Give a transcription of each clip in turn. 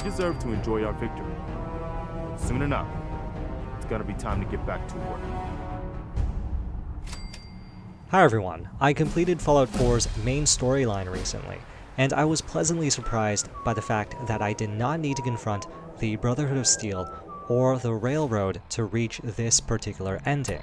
deserve to enjoy our victory. Soon enough, it's gonna be time to get back to work. Hi everyone, I completed Fallout 4's main storyline recently, and I was pleasantly surprised by the fact that I did not need to confront the Brotherhood of Steel or the Railroad to reach this particular ending.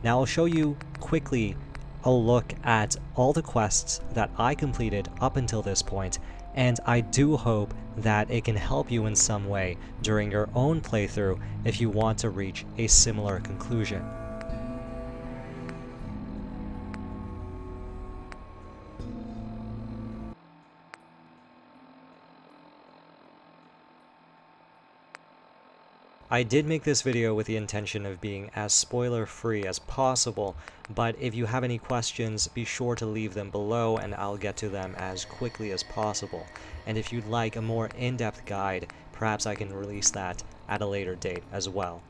Now I'll show you quickly a look at all the quests that I completed up until this point, and I do hope that it can help you in some way during your own playthrough if you want to reach a similar conclusion. I did make this video with the intention of being as spoiler-free as possible, but if you have any questions, be sure to leave them below and I'll get to them as quickly as possible. And if you'd like a more in-depth guide, perhaps I can release that at a later date as well.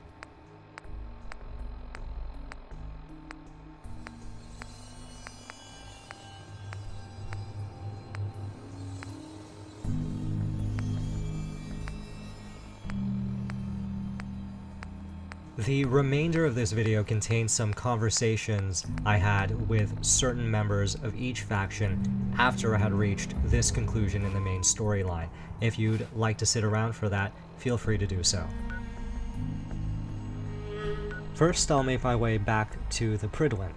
The remainder of this video contains some conversations I had with certain members of each faction after I had reached this conclusion in the main storyline. If you'd like to sit around for that, feel free to do so. First, I'll make my way back to the Prydwen.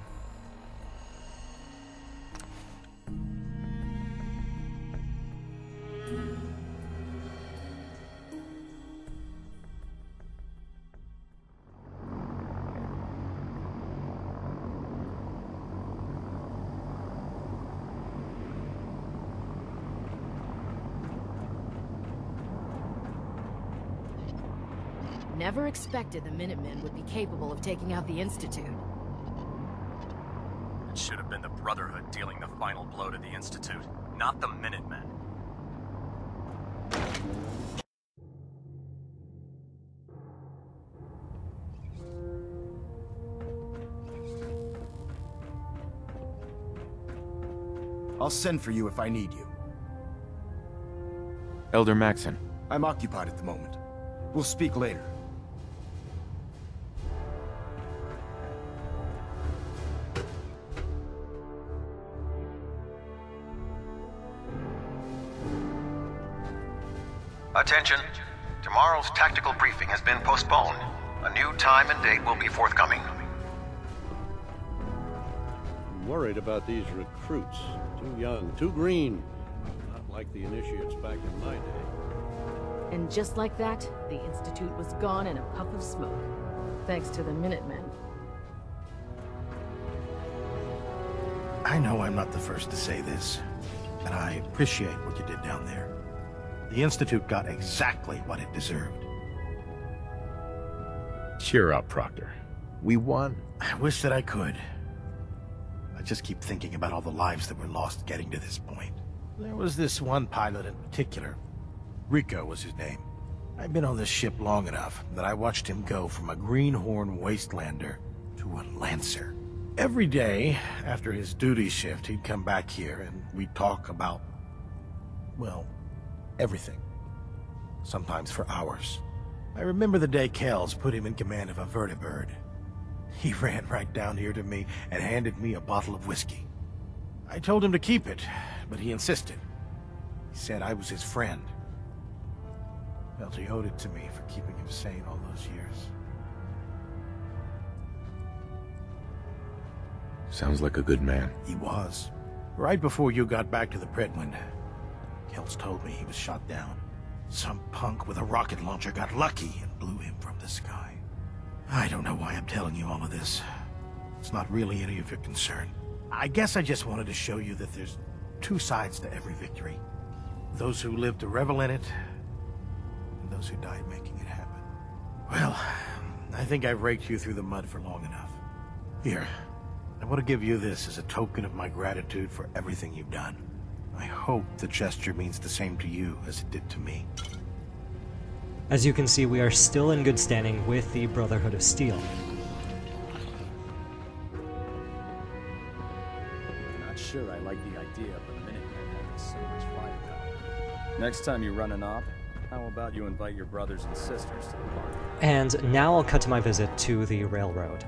Never expected the Minutemen would be capable of taking out the Institute. It should have been the Brotherhood dealing the final blow to the Institute, not the Minutemen. I'll send for you if I need you. Elder Maxon. I'm occupied at the moment. We'll speak later. Attention. Tomorrow's tactical briefing has been postponed. A new time and date will be forthcoming. I'm worried about these recruits. Too young, too green. Not like the initiates back in my day. And just like that, the Institute was gone in a puff of smoke. Thanks to the Minutemen. I know I'm not the first to say this, and I appreciate what you did down there. The Institute got exactly what it deserved. Cheer up, Proctor. We won. I wish that I could. I just keep thinking about all the lives that were lost getting to this point. There was this one pilot in particular. Rico was his name. I've been on this ship long enough that I watched him go from a greenhorn wastelander to a lancer. Every day, after his duty shift, he'd come back here and we'd talk about, well, everything. Sometimes for hours. I remember the day Kells put him in command of a vertibird. He ran right down here to me and handed me a bottle of whiskey. I told him to keep it, but he insisted. He said I was his friend. Felt he owed it to me for keeping him sane all those years. Sounds like a good man. He was. Right before you got back to the Prydwen, Kells told me he was shot down. Some punk with a rocket launcher got lucky and blew him from the sky. I don't know why I'm telling you all of this. It's not really any of your concern. I guess I just wanted to show you that there's two sides to every victory. Those who live to revel in it, and those who died making it happen. Well, I think I've raked you through the mud for long enough. Here, I want to give you this as a token of my gratitude for everything you've done. I hope the gesture means the same to you as it did to me. As you can see, we are still in good standing with the Brotherhood of Steel. Not sure I like the idea of the Minutemen having so much firepower. Next time you run an op, How about you invite your brothers and sisters to the party? And now I'll cut to my visit to the railroad.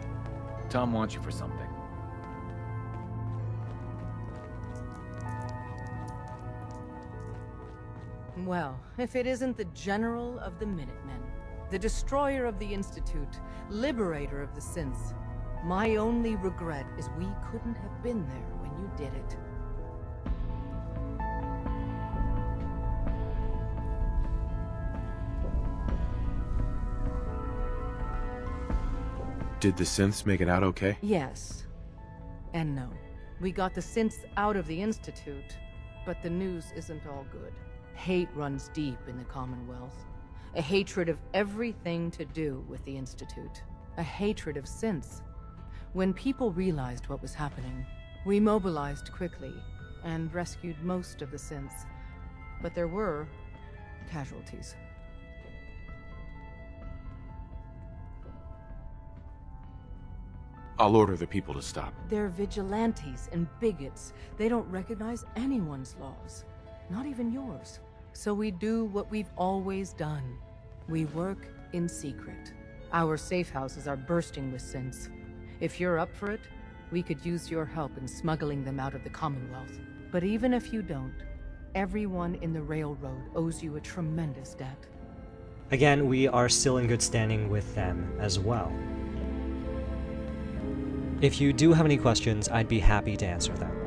Tom wants you for something. Well, if it isn't the General of the Minutemen, the destroyer of the Institute, liberator of the synths, my only regret is we couldn't have been there when you did it. Did the synths make it out okay? Yes. And no. We got the synths out of the Institute, but the news isn't all good. Hate runs deep in the Commonwealth. A hatred of everything to do with the Institute. A hatred of synths. When people realized what was happening, we mobilized quickly and rescued most of the synths. But there were casualties. I'll order the people to stop. They're vigilantes and bigots. They don't recognize anyone's laws. Not even yours. So we do what we've always done. We work in secret. Our safe houses are bursting with synths. If you're up for it, we could use your help in smuggling them out of the Commonwealth. But even if you don't, everyone in the railroad owes you a tremendous debt. Again, we are still in good standing with them as well. If you do have any questions, I'd be happy to answer them.